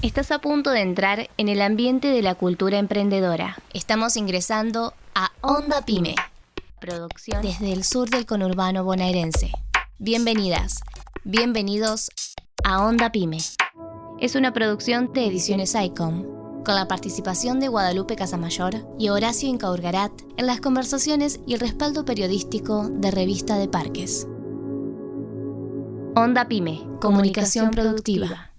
Estás a punto de entrar en el ambiente de la cultura emprendedora. Estamos ingresando a Onda Pyme, Producción desde el sur del conurbano bonaerense. Bienvenidas, bienvenidos a Onda Pyme. Es una producción de Ediciones ICOM, con la participación de Guadalupe Casamayor y Horacio Incaurgarat en las conversaciones y el respaldo periodístico de Revista de Parques. Onda Pyme, Comunicación productiva.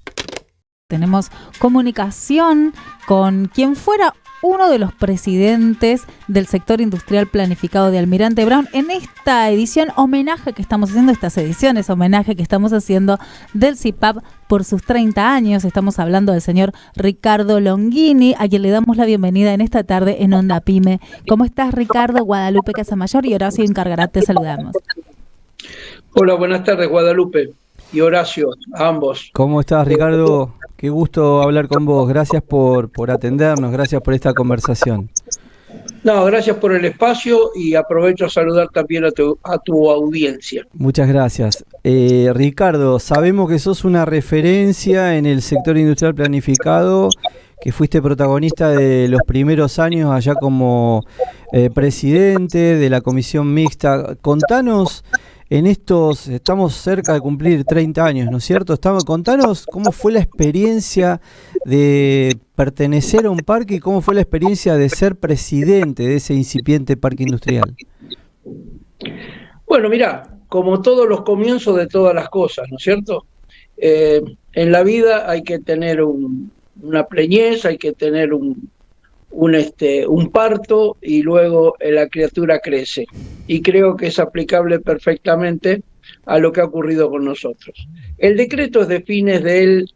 Tenemos comunicación con quien fuera uno de los presidentes del sector industrial planificado de Almirante Brown en esta edición homenaje que estamos haciendo, estas ediciones homenaje que estamos haciendo del CIPAP por sus 30 años. Estamos hablando del señor Ricardo Longini, a quien le damos la bienvenida en esta tarde en Onda Pyme. ¿Cómo estás, Ricardo? Guadalupe Casamayor y Horacio Incaurgarat, te saludamos. Hola, buenas tardes, Guadalupe y Horacio, a ambos. ¿Cómo estás, Ricardo? Qué gusto hablar con vos. Gracias por atendernos, gracias por esta conversación. No, gracias por el espacio y aprovecho a saludar también a tu audiencia. Muchas gracias. Ricardo, sabemos que sos una referencia en el sector industrial planificado, que fuiste protagonista de los primeros años allá como presidente de la comisión mixta. Contanos, estamos cerca de cumplir 30 años, ¿no es cierto? Contanos cómo fue la experiencia de pertenecer a un parque y cómo fue la experiencia de ser presidente de ese incipiente parque industrial. Bueno, mirá, como todos los comienzos de todas las cosas, ¿no es cierto? En la vida hay que tener una preñez, hay que tener un parto y luego la criatura crece. Y creo que es aplicable perfectamente a lo que ha ocurrido con nosotros. El decreto es de fines del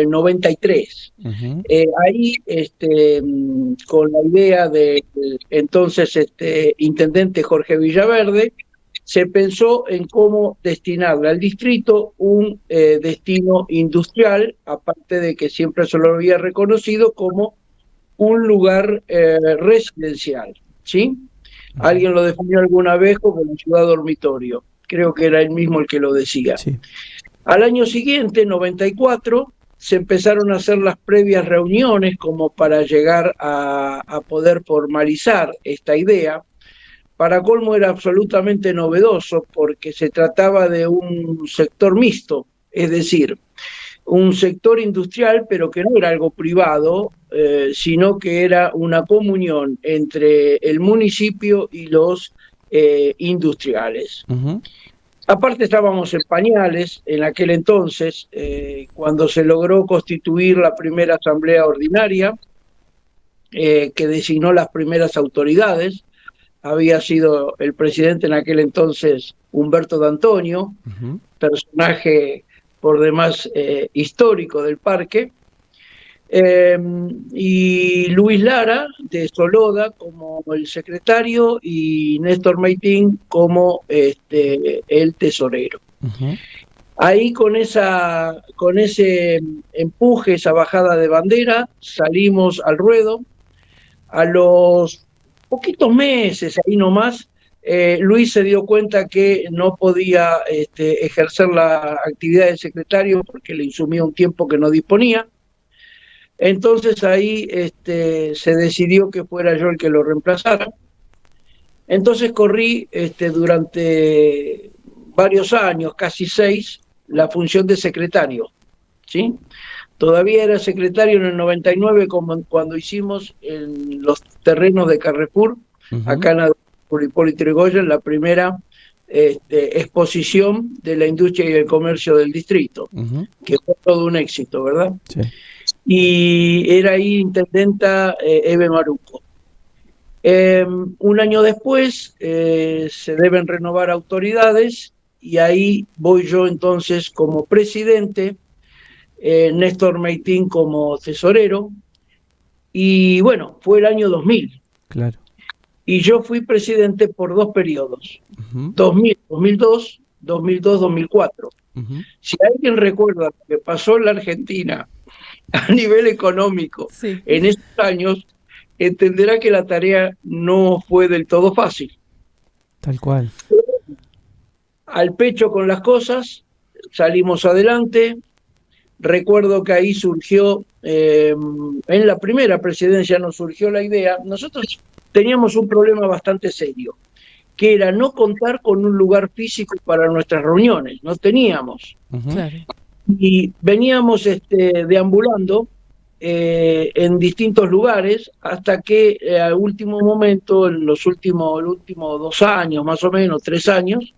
93. Uh-huh. Ahí, con la idea del entonces intendente Jorge Villaverde, se pensó en cómo destinarle al distrito un destino industrial, aparte de que siempre se lo había reconocido como un lugar residencial, ¿sí? Alguien lo definió alguna vez como una ciudad dormitorio. Creo que era él mismo el que lo decía. Sí. Al año siguiente, 94, se empezaron a hacer las previas reuniones como para llegar a poder formalizar esta idea. Para colmo era absolutamente novedoso porque se trataba de un sector mixto, es decir, un sector industrial, pero que no era algo privado, sino que era una comunión entre el municipio y los industriales. Uh-huh. Aparte estábamos en pañales en aquel entonces, cuando se logró constituir la primera asamblea ordinaria, que designó las primeras autoridades. Había sido el presidente en aquel entonces Humberto D'Antonio, uh-huh, personaje por demás histórico del parque, y Luis Lara de Soloda como el secretario y Néstor Maitín como el tesorero. Uh-huh. Ahí con ese empuje, esa bajada de bandera, salimos al ruedo. A los poquitos meses, ahí nomás, Luis se dio cuenta que no podía ejercer la actividad de secretario porque le insumía un tiempo que no disponía. Entonces ahí se decidió que fuera yo el que lo reemplazara. Entonces corrí durante varios años, casi 6, la función de secretario, ¿sí? Todavía era secretario en el 99 cuando hicimos en los terrenos de Carrefour, uh-huh, acá en Hipólito Yrigoyen, la primera exposición de la industria y el comercio del distrito, uh-huh, que fue todo un éxito, ¿verdad? Sí. Y era ahí intendenta Eve Maruco. Un año después se deben renovar autoridades y ahí voy yo entonces como presidente, Néstor Maitín como tesorero, y bueno, fue el año 2000. Claro. Y yo fui presidente por 2 periodos, uh-huh, 2002, 2004. Uh-huh. Si alguien recuerda lo que pasó en la Argentina a nivel económico, sí, en esos años, entenderá que la tarea no fue del todo fácil. Tal cual. Al pecho con las cosas, salimos adelante. recuerdo que ahí surgió, en la primera presidencia nos surgió la idea. Nosotros teníamos un problema bastante serio, que era no contar con un lugar físico para nuestras reuniones, no teníamos. Claro. Y veníamos deambulando en distintos lugares hasta que al último momento, en los últimos 2 años, más o menos 3 años,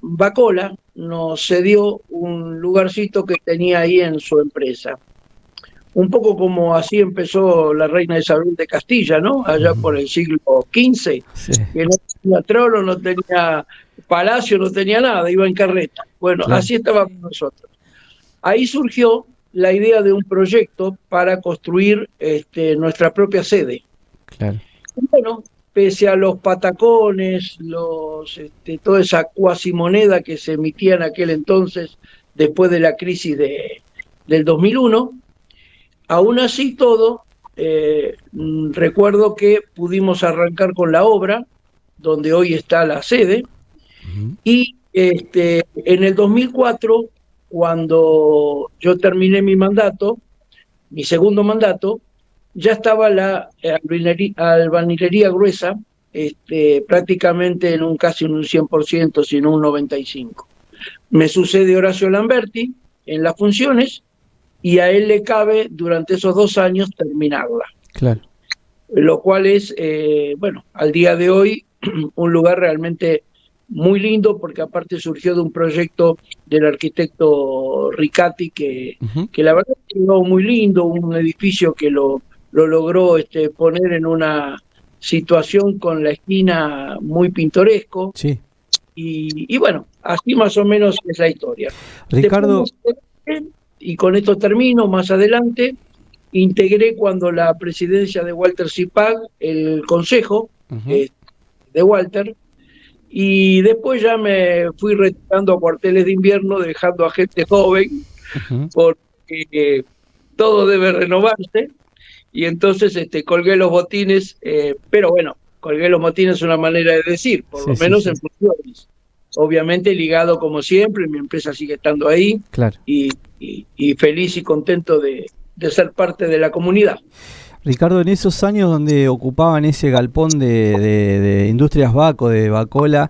Bacola nos cedió un lugarcito que tenía ahí en su empresa. Un poco como así empezó la reina Isabel de Castilla, ¿no? Allá por el siglo XV, Sí. que no tenía trono, no tenía palacio, no tenía nada, iba en carreta. Bueno, Claro. así estábamos nosotros. Ahí surgió la idea de un proyecto para construir nuestra propia sede. Claro. Bueno, pese a los patacones, toda esa cuasimoneda que se emitía en aquel entonces, después de la crisis del 2001, aún así todo, recuerdo que pudimos arrancar con la obra, donde hoy está la sede, y en el 2004, cuando yo terminé mi mandato, mi segundo mandato, ya estaba la albañilería gruesa, prácticamente en casi un 100%, sino un 95%. Me sucede Horacio Lamberti en las funciones, y a él le cabe durante esos 2 años terminarla. Claro. Lo cual es, bueno, al día de hoy, un lugar realmente muy lindo, porque aparte surgió de un proyecto del arquitecto Ricati, que la verdad quedó muy lindo, un edificio que lo logró poner en una situación con la esquina muy pintoresco. Sí. Y bueno, así más o menos es la historia. Ricardo. Después, y con esto termino, más adelante, integré cuando la presidencia de Walter Zipag, el consejo de Walter, y después ya me fui retirando a cuarteles de invierno, dejando a gente joven, porque todo debe renovarse, y entonces colgué los botines, pero bueno, colgué los botines es una manera de decir, por lo menos en funciones. Obviamente ligado como siempre, mi empresa sigue estando ahí, claro. y feliz y contento de ser parte de la comunidad. Ricardo, en esos años donde ocupaban ese galpón de Industrias Baco, de Bacola,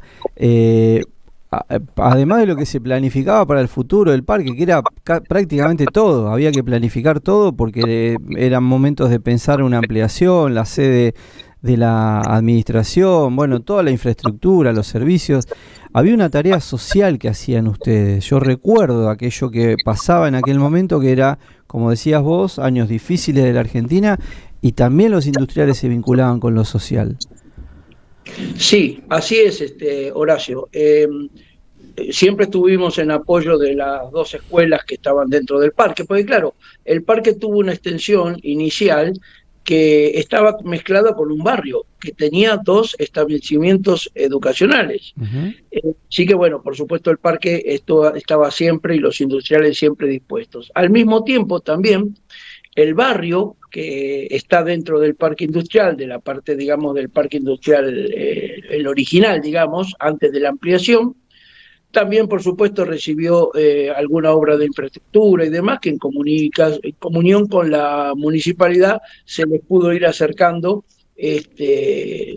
además de lo que se planificaba para el futuro del parque, que era prácticamente todo, había que planificar todo porque eran momentos de pensar una ampliación, la sede de la administración, bueno, toda la infraestructura, los servicios. Había una tarea social que hacían ustedes. Yo recuerdo aquello que pasaba en aquel momento, que era, como decías vos, años difíciles de la Argentina, y también los industriales se vinculaban con lo social. Sí, así es, Horacio. Siempre estuvimos en apoyo de las 2 escuelas que estaban dentro del parque, porque claro, el parque tuvo una extensión inicial que estaba mezclada con un barrio, que tenía 2 establecimientos educacionales. Sí que bueno, por supuesto el parque estaba siempre, y los industriales siempre dispuestos. Al mismo tiempo también, el barrio que está dentro del parque industrial, de la parte, digamos, del parque industrial, el original, digamos, antes de la ampliación, también, por supuesto, recibió alguna obra de infraestructura y demás, que en comunión con la municipalidad se les pudo ir acercando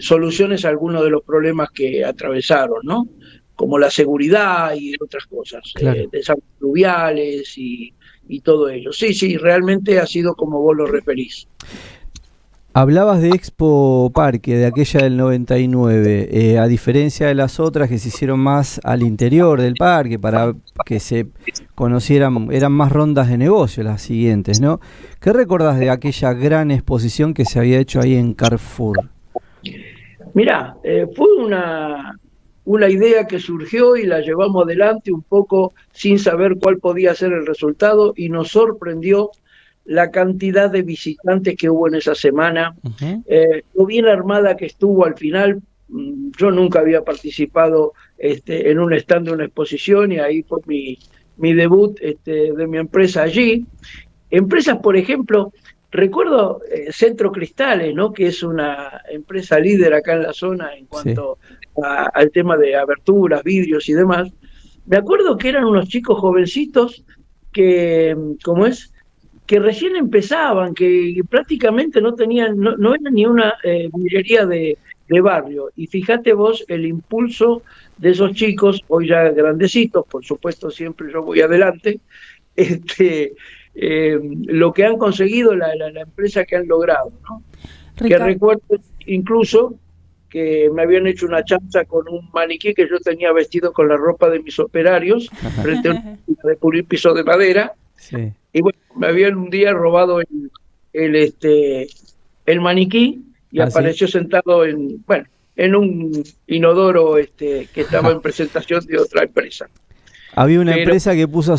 soluciones a algunos de los problemas que atravesaron, ¿no? Como la seguridad y otras cosas, claro. Desagües pluviales y todo ello. Sí, realmente ha sido como vos lo referís. Hablabas de Expo Parque, de aquella del 99, a diferencia de las otras que se hicieron más al interior del parque para que se conocieran, eran más rondas de negocio las siguientes, ¿no? ¿Qué recordás de aquella gran exposición que se había hecho ahí en Carrefour? Mirá, fue una idea que surgió y la llevamos adelante un poco sin saber cuál podía ser el resultado, y nos sorprendió la cantidad de visitantes que hubo en esa semana, lo bien armada que estuvo al final. Yo nunca había participado en un stand de una exposición, y ahí fue mi debut de mi empresa allí. Empresas, por ejemplo, recuerdo Centro Cristales, ¿no? Que es una empresa líder acá en la zona en cuanto al tema de aberturas, vidrios y demás. Me acuerdo que eran unos chicos jovencitos ¿cómo es? Que recién empezaban, que prácticamente no tenían, no era ni una minería de barrio. Y fíjate vos el impulso de esos chicos, hoy ya grandecitos, por supuesto siempre yo voy adelante, lo que han conseguido, la empresa que han logrado, ¿no? Que recuerdo incluso que me habían hecho una chanza con un maniquí que yo tenía vestido con la ropa de mis operarios, frente a una máquina de pulir piso de madera. Sí. Y bueno, me habían un día robado el maniquí y apareció sentado en un inodoro que estaba en presentación de otra empresa. Había una empresa que puso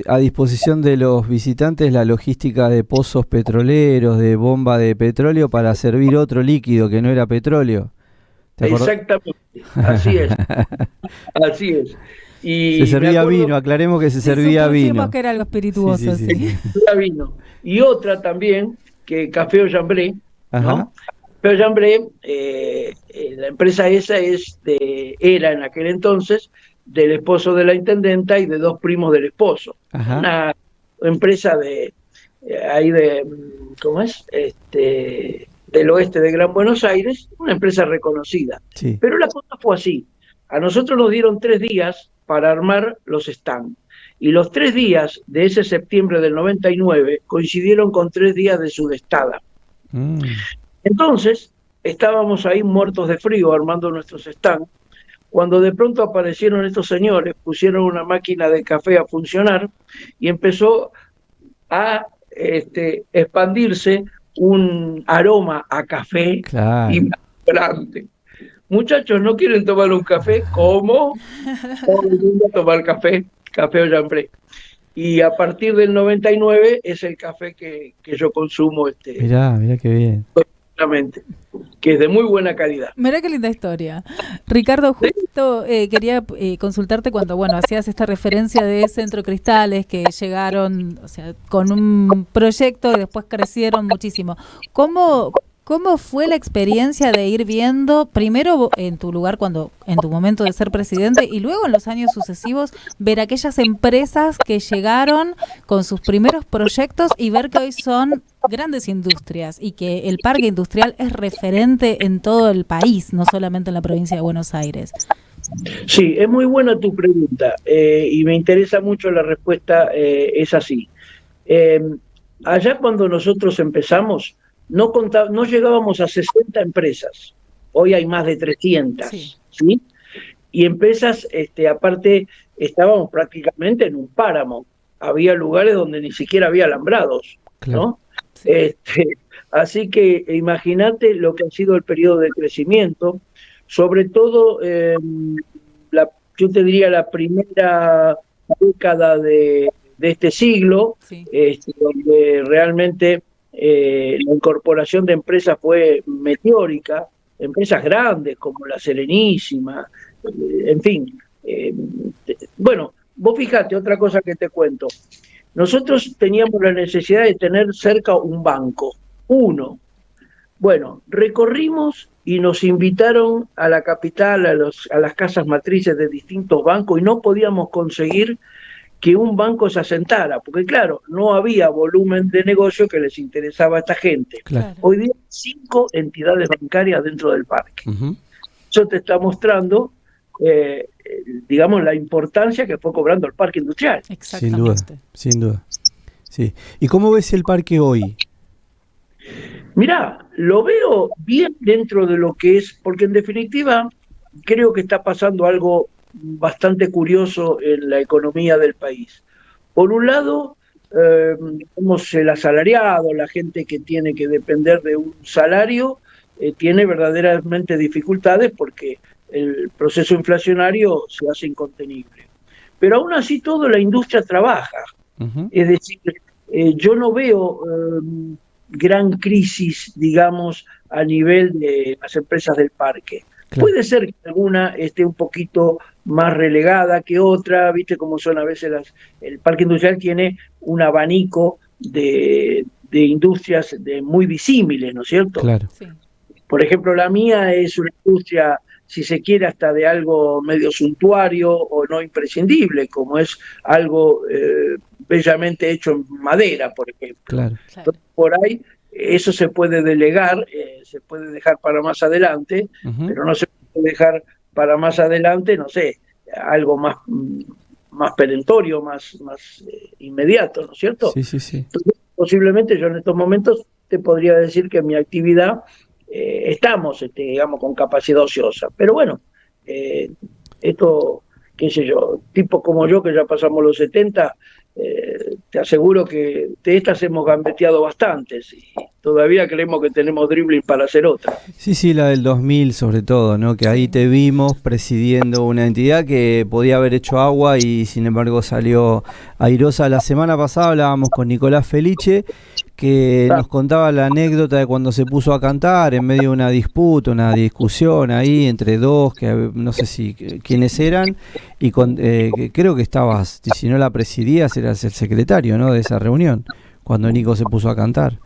a disposición de los visitantes la logística de pozos petroleros, de bomba de petróleo para servir otro líquido que no era petróleo. Exactamente, así es. Así es. Y se servía vino, aclaremos que se servía vino. Que era algo espirituoso, sí. Vino. Y otra también, que Café Ollambré, ¿no? Café Ollambré, la empresa esa era en aquel entonces del esposo de la intendenta y de dos primos del esposo. Una empresa ¿cómo es? Del oeste de Gran Buenos Aires, una empresa reconocida. Sí. Pero la cosa fue así. A nosotros nos dieron 3 días para armar los stands. Y los 3 días de ese septiembre del 99 coincidieron con 3 días de sudestada. Entonces, estábamos ahí muertos de frío armando nuestros stands, cuando de pronto aparecieron estos señores, pusieron una máquina de café a funcionar y empezó a expandirse un aroma a café impresionante. Muchachos, ¿no quieren tomar un café? ¿Cómo? Todo el mundo a tomar café Ollambré. Y a partir del 99 es el café que yo consumo. Mirá qué bien. Que es de muy buena calidad. Mirá qué linda historia. Ricardo, justo quería consultarte cuando, hacías esta referencia de Centro Cristales, que llegaron, con un proyecto y después crecieron muchísimo. ¿Cómo fue la experiencia de ir viendo, primero en tu lugar, en tu momento de ser presidente, y luego en los años sucesivos, ver aquellas empresas que llegaron con sus primeros proyectos y ver que hoy son grandes industrias y que el parque industrial es referente en todo el país, no solamente en la provincia de Buenos Aires? Sí, es muy buena tu pregunta y me interesa mucho la respuesta, es así. Allá cuando nosotros empezamos, no llegábamos a 60 empresas, hoy hay más de 300, ¿sí? Y empresas, aparte, estábamos prácticamente en un páramo, había lugares donde ni siquiera había alambrados, ¿no? Sí. Así que imagínate lo que ha sido el periodo de crecimiento, sobre todo, yo te diría la primera década de este siglo, donde realmente la incorporación de empresas fue meteórica, empresas grandes como la Serenísima, en fin. Bueno, vos fíjate, otra cosa que te cuento. Nosotros teníamos la necesidad de tener cerca un banco, uno. Bueno, recorrimos y nos invitaron a la capital, a las casas matrices de distintos bancos, y no podíamos conseguir que un banco se asentara, porque claro, no había volumen de negocio que les interesaba a esta gente. Claro. Hoy día hay 5 entidades bancarias dentro del parque. Eso te está mostrando, digamos, la importancia que fue cobrando el parque industrial. Exactamente. Sin duda. Sí. ¿Y cómo ves el parque hoy? Mirá, lo veo bien dentro de lo que es, porque en definitiva creo que está pasando algo bastante curioso en la economía del país. Por un lado, tenemos el asalariado, la gente que tiene que depender de un salario, tiene verdaderamente dificultades porque el proceso inflacionario se hace incontenible. Pero aún así la industria trabaja. Es decir, yo no veo gran crisis, digamos, a nivel de las empresas del parque. Claro. Puede ser que alguna esté un poquito más relegada que otra, viste cómo son a veces el parque industrial tiene un abanico de industrias muy disímiles, ¿no es cierto? Claro. Sí. Por ejemplo, la mía es una industria si se quiere, hasta de algo medio suntuario o no imprescindible, como es algo bellamente hecho en madera, por ejemplo. Claro. Entonces, por ahí eso se puede delegar, se puede dejar para más adelante, pero no se puede dejar para más adelante, no sé, algo más perentorio, más inmediato, ¿no es cierto? Sí, sí, sí. Entonces, posiblemente yo en estos momentos te podría decir que mi actividad estamos, digamos, con capacidad ociosa. Pero bueno, esto, qué sé yo, tipos como yo que ya pasamos los 70, te aseguro que de estas hemos gambeteado bastantes y todavía creemos que tenemos dribbling para hacer otra. Sí, sí, la del 2000 sobre todo, ¿no? Que ahí te vimos presidiendo una entidad que podía haber hecho agua y sin embargo salió airosa. La semana pasada hablábamos con Nicolás Felice, que nos contaba la anécdota de cuando se puso a cantar en medio de una disputa, una discusión ahí entre dos, que no sé si quiénes eran, y creo que estabas, si no la presidías, eras el secretario, ¿no?, de esa reunión, cuando Nico se puso a cantar.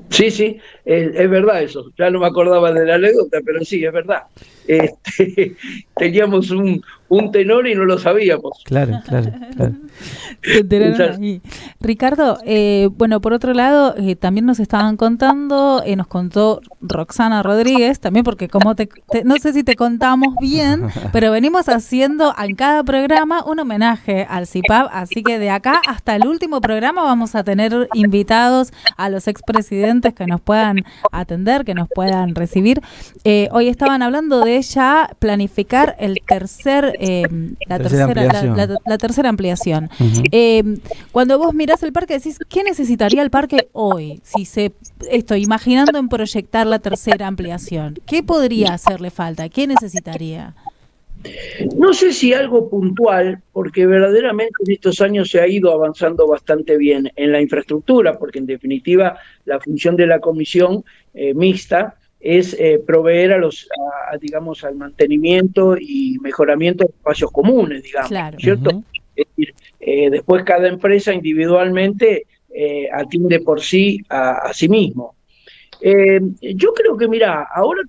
Sí, sí, es verdad eso. Ya no me acordaba de la anécdota, pero sí, es verdad. Teníamos un tenor y no lo sabíamos. Claro. Se enteraron ahí. Ricardo, bueno, por otro lado, también nos estaban contando, nos contó Roxana Rodríguez, también porque como no sé si te contamos bien, pero venimos haciendo en cada programa un homenaje al CIPAP, así que de acá hasta el último programa vamos a tener invitados a los expresidentes que nos puedan atender, que nos puedan recibir. Hoy estaban hablando de ya planificar la tercera ampliación. Cuando vos mirás el parque decís, ¿qué necesitaría el parque hoy? Si estoy imaginando en proyectar la tercera ampliación, ¿qué podría hacerle falta? ¿Qué necesitaría? No sé si algo puntual, porque verdaderamente en estos años se ha ido avanzando bastante bien en la infraestructura, porque en definitiva la función de la comisión mixta es proveer digamos, al mantenimiento y mejoramiento de espacios comunes, digamos, claro. ¿cierto? Es decir, después cada empresa individualmente atiende por sí a sí mismo. Yo creo que, mira, ahora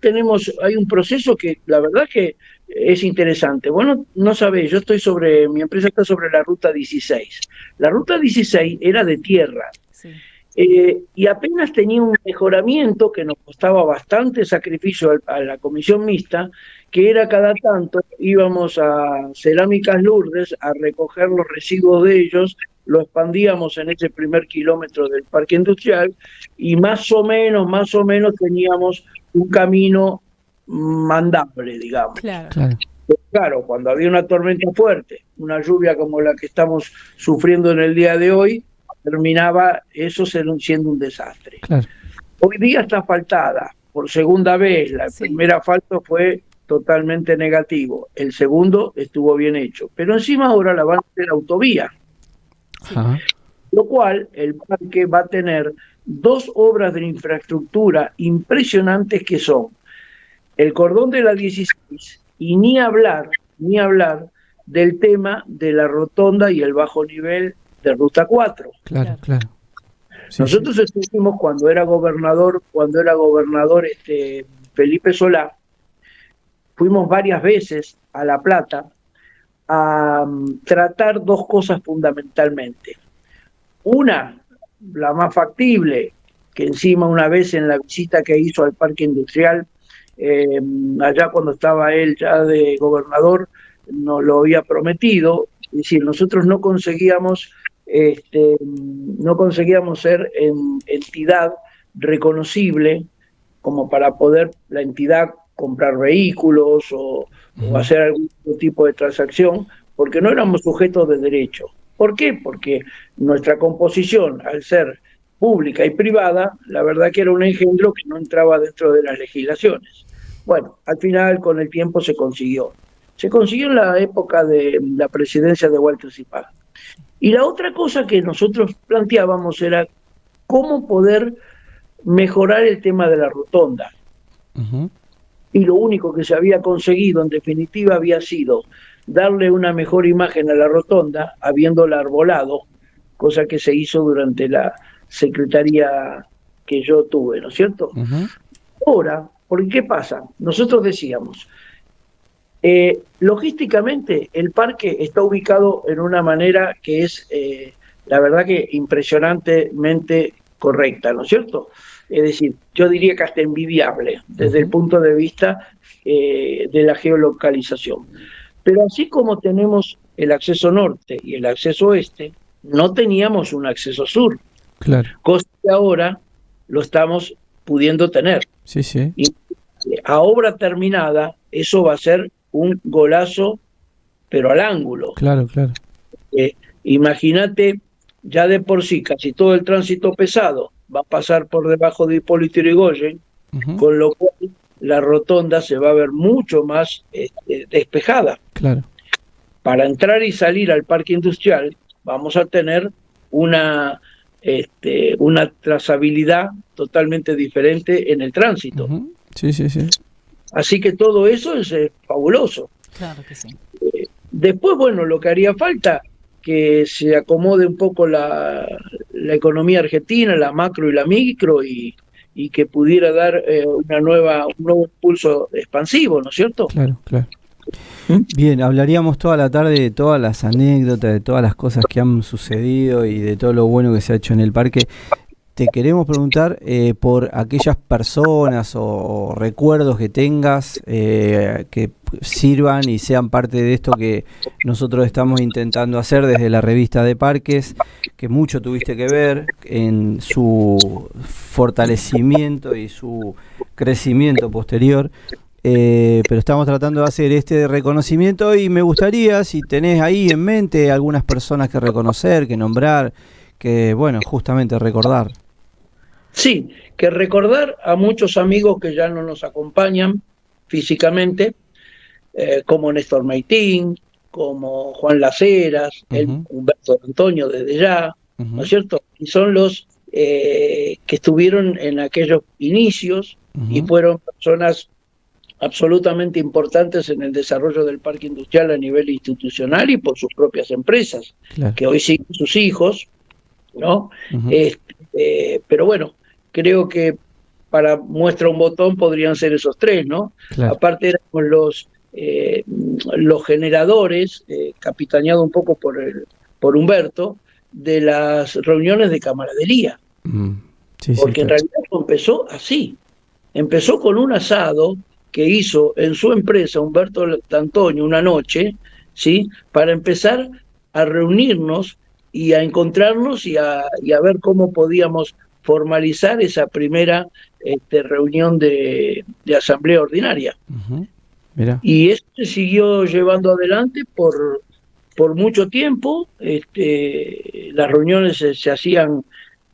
hay un proceso que la verdad que es interesante. Bueno, no sabés, mi empresa está sobre la ruta 16. La ruta 16 era de tierra. Sí. Y apenas tenía un mejoramiento que nos costaba bastante sacrificio a la comisión mixta, que era cada tanto íbamos a Cerámicas Lourdes a recoger los residuos de ellos, lo expandíamos en ese primer kilómetro del parque industrial y más o menos teníamos un camino mandable, digamos. Claro, cuando había una tormenta fuerte, una lluvia como la que estamos sufriendo en el día de hoy, terminaba eso siendo un desastre. Claro. Hoy día está asfaltada por segunda vez. El primer asfalto fue totalmente negativo. El segundo estuvo bien hecho. Pero encima ahora la van a hacer autovía. Ajá. Lo cual el parque va a tener dos obras de infraestructura impresionantes que son el cordón de la 16 y ni hablar del tema de la rotonda y el bajo nivel de Ruta 4. Claro. Sí, nosotros estuvimos cuando era gobernador Felipe Solá, fuimos varias veces a La Plata a tratar dos cosas fundamentalmente. Una, la más factible, que encima una vez en la visita que hizo al parque industrial, allá cuando estaba él ya de gobernador, nos lo había prometido. Es decir, nosotros no conseguíamos ser entidad reconocible como para poder la entidad comprar vehículos o hacer algún tipo de transacción, porque no éramos sujetos de derecho. ¿Por qué? Porque nuestra composición, al ser pública y privada, la verdad que era un engendro que no entraba dentro de las legislaciones. Bueno, al final con el tiempo se consiguió. Se consiguió en la época de la presidencia de Walter Sipag. Y la otra cosa que nosotros planteábamos era cómo poder mejorar el tema de la rotonda. Y lo único que se había conseguido, en definitiva, había sido darle una mejor imagen a la rotonda, habiéndola arbolado, cosa que se hizo durante la secretaría que yo tuve, ¿no es cierto? Ahora, Porque ¿qué pasa? Nosotros decíamos, logísticamente el parque está ubicado en una manera que es, la verdad que impresionantemente correcta, ¿no es cierto? Es decir, yo diría que hasta envidiable desde el punto de vista de la geolocalización. Pero así como tenemos el acceso norte y el acceso oeste, no teníamos un acceso sur. Claro. Cosa que ahora lo estamos pudiendo tener. Sí, sí. Y a obra terminada, eso va a ser un golazo, pero al ángulo. Claro, claro. Imagínate, ya de por sí, casi todo el tránsito pesado va a pasar por debajo de Hipólito Yrigoyen, con lo cual la rotonda se va a ver mucho más despejada. Claro. Para entrar y salir al parque industrial vamos a tener una trazabilidad totalmente diferente en el tránsito. Sí, sí, sí. Así que todo eso es fabuloso. Claro que sí. Después, bueno, lo que haría falta, que se acomode un poco la economía argentina, la macro y la micro, y que pudiera dar un nuevo impulso expansivo, ¿no es cierto? Claro, claro. Bien, hablaríamos toda la tarde de todas las anécdotas, de todas las cosas que han sucedido y de todo lo bueno que se ha hecho en el parque. Te queremos preguntar por aquellas personas o recuerdos que tengas que sirvan y sean parte de esto que nosotros estamos intentando hacer desde la revista de Parques, que mucho tuviste que ver en su fortalecimiento y su crecimiento posterior. Pero estamos tratando de hacer este reconocimiento y me gustaría, si tenés ahí en mente algunas personas que reconocer, que nombrar, que, bueno, justamente recordar. Sí, que recordar a muchos amigos que ya no nos acompañan físicamente, como Néstor Meitín, como Juan Las Heras, Humberto Antonio desde ya, ¿no es cierto? Y son los que estuvieron en aquellos inicios y fueron personas absolutamente importantes en el desarrollo del parque industrial a nivel institucional y por sus propias empresas, claro, que hoy siguen sus hijos, ¿no? Pero bueno, creo que para muestra un botón podrían ser esos tres, ¿no? Claro. Aparte éramos los generadores, capitaneado un poco por Humberto, de las reuniones de camaradería. Sí, porque en realidad empezó así. Empezó con un asado que hizo en su empresa Humberto Antonio una noche, ¿sí? Para empezar a reunirnos y a encontrarnos y a ver cómo podíamos formalizar esa primera reunión de asamblea ordinaria. Mira. Y eso se siguió llevando adelante por mucho tiempo. Las reuniones se hacían,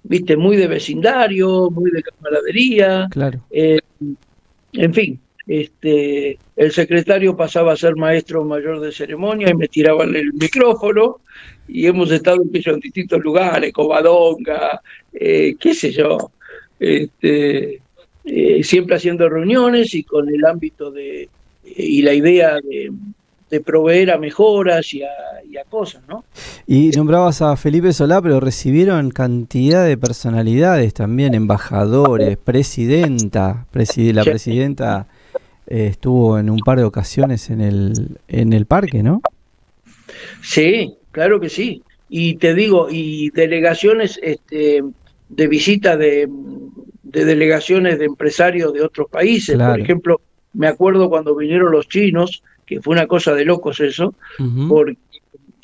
viste, muy de vecindario, muy de camaradería. Claro. En fin, el secretario pasaba a ser maestro mayor de ceremonia y me tiraban el micrófono, y hemos estado en distintos lugares, Covadonga, qué sé yo, siempre haciendo reuniones y con el ámbito y la idea de proveer a mejoras y a cosas, ¿no? Y nombrabas a Felipe Solá, pero recibieron cantidad de personalidades también, embajadores, presidenta, la presidenta estuvo en un par de ocasiones en el parque, ¿no? Sí, claro que sí. Y te digo, y delegaciones de visita de delegaciones de empresarios de otros países. Claro. Por ejemplo, me acuerdo cuando vinieron los chinos, que fue una cosa de locos eso, porque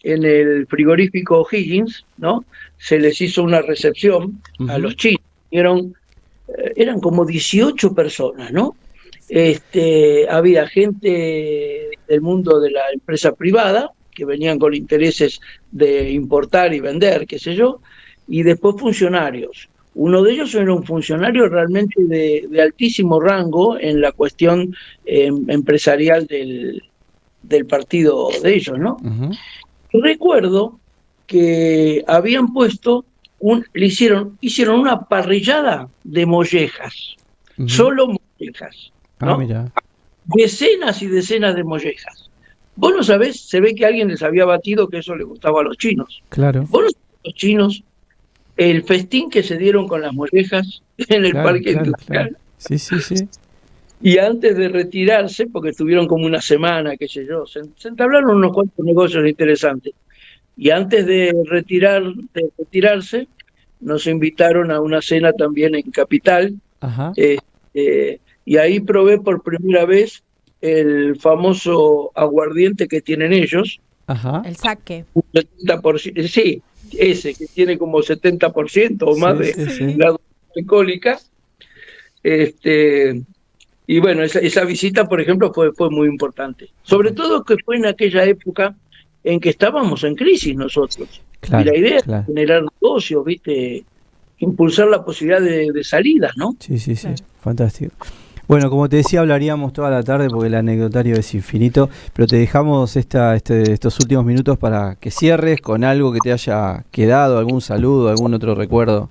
en el frigorífico Higgins, ¿no? Se les hizo una recepción a los chinos. Eran como 18 personas, ¿no? Había gente del mundo de la empresa privada que venían con intereses de importar y vender, qué sé yo, y después funcionarios. Uno de ellos era un funcionario realmente de altísimo rango en la cuestión empresarial del partido de ellos, ¿no? Recuerdo que habían puesto hicieron una parrillada de mollejas, solo mollejas, ¿no? Mira. Decenas y decenas de mollejas. Vos no sabés, se ve que alguien les había batido que eso le gustaba a los chinos. Claro. Vos no sabés, los chinos, el festín que se dieron con las mollejas en el parque industrial. Claro. Sí, sí, sí. Y antes de retirarse, porque estuvieron como una semana, qué sé yo, se entablaron unos cuantos negocios interesantes. Y antes de retirarse, nos invitaron a una cena también en Capital. Ajá. Y ahí probé por primera vez el famoso aguardiente que tienen ellos. Ajá. El saque. Un 70%, sí, ese que tiene como 70% o más de grado alcohólica. Y bueno, esa visita, por ejemplo, fue muy importante. Sobre todo que fue en aquella época en que estábamos en crisis nosotros. Claro, y la idea claro. es generar negocios, ¿viste? Impulsar la posibilidad de salidas, ¿no? Sí, Claro. fantástico. Bueno, como te decía, hablaríamos toda la tarde porque el anecdotario es infinito, pero te dejamos estos últimos minutos para que cierres con algo que te haya quedado, algún saludo, algún otro recuerdo.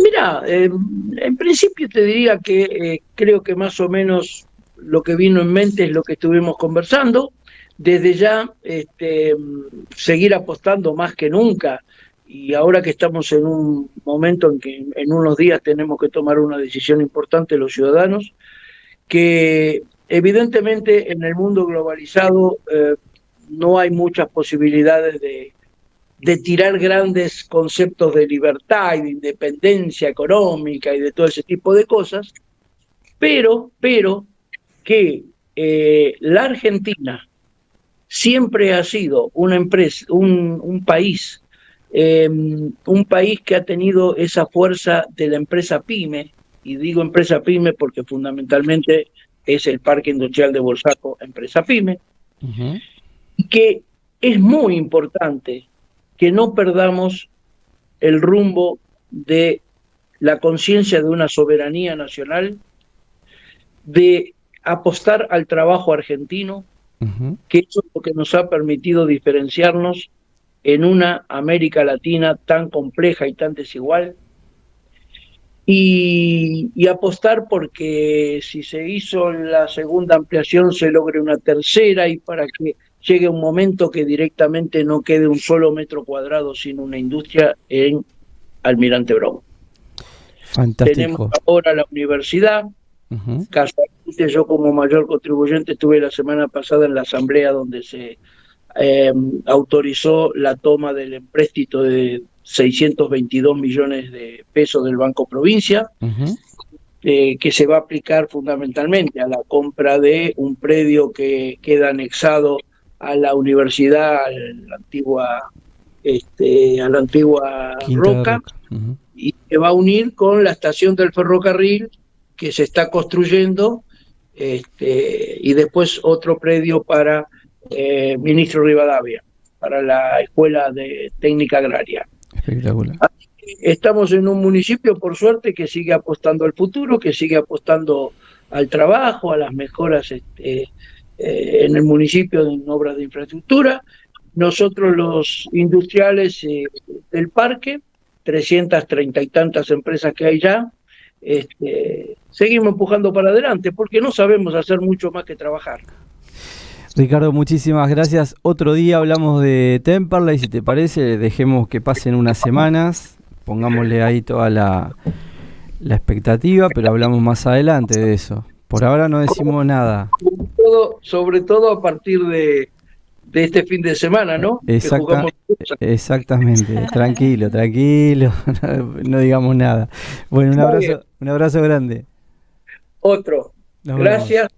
Mira, en principio te diría que creo que más o menos lo que vino en mente es lo que estuvimos conversando. Desde ya, seguir apostando más que nunca, y ahora que estamos en un momento en que en unos días tenemos que tomar una decisión importante los ciudadanos, que evidentemente en el mundo globalizado no hay muchas posibilidades de tirar grandes conceptos de libertad y de independencia económica y de todo ese tipo de cosas, pero que la Argentina siempre ha sido una empresa, un país que ha tenido esa fuerza de la empresa PYME, y digo empresa PYME porque fundamentalmente es el Parque Industrial de Bolsaco, empresa PYME, y que es muy importante que no perdamos el rumbo de la conciencia de una soberanía nacional, de apostar al trabajo argentino, que eso es lo que nos ha permitido diferenciarnos en una América Latina tan compleja y tan desigual, y apostar porque si se hizo la segunda ampliación se logre una tercera, y para que llegue un momento que directamente no quede un solo metro cuadrado sin una industria en Almirante Brown. Fantástico. Tenemos ahora la universidad. Casualmente yo como mayor contribuyente estuve la semana pasada en la asamblea donde se autorizó la toma del empréstito de 622 millones de pesos del Banco Provincia, que se va a aplicar fundamentalmente a la compra de un predio que queda anexado a la universidad, a la antigua Roca, y que va a unir con la estación del ferrocarril que se está construyendo, y después otro predio para Ministro Rivadavia, para la Escuela de Técnica Agraria. Espectacular. Estamos en un municipio, por suerte, que sigue apostando al futuro, que sigue apostando al trabajo, a las mejoras en el municipio en obras de infraestructura. Nosotros los industriales del parque, 330 y tantas empresas que hay ya, seguimos empujando para adelante porque no sabemos hacer mucho más que trabajar. Ricardo, muchísimas gracias. Otro día hablamos de Temperley, si te parece, dejemos que pasen unas semanas, pongámosle ahí toda la expectativa, pero hablamos más adelante de eso. Por ahora no decimos nada. Sobre todo a partir de este fin de semana, ¿no? Exactamente, tranquilo, no digamos nada. Bueno, un abrazo grande. Otro. Gracias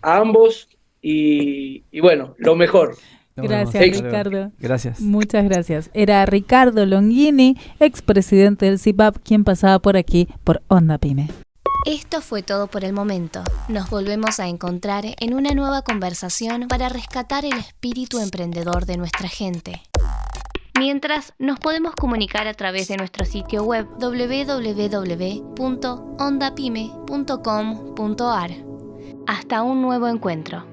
a ambos y bueno, lo mejor. Gracias, Ricardo. Gracias. Muchas gracias. Era Ricardo Longini, expresidente del CIPAP, quien pasaba por aquí por Onda Pyme. Esto fue todo por el momento. Nos volvemos a encontrar en una nueva conversación para rescatar el espíritu emprendedor de nuestra gente. Mientras, nos podemos comunicar a través de nuestro sitio web www.ondapyme.com.ar. Hasta un nuevo encuentro.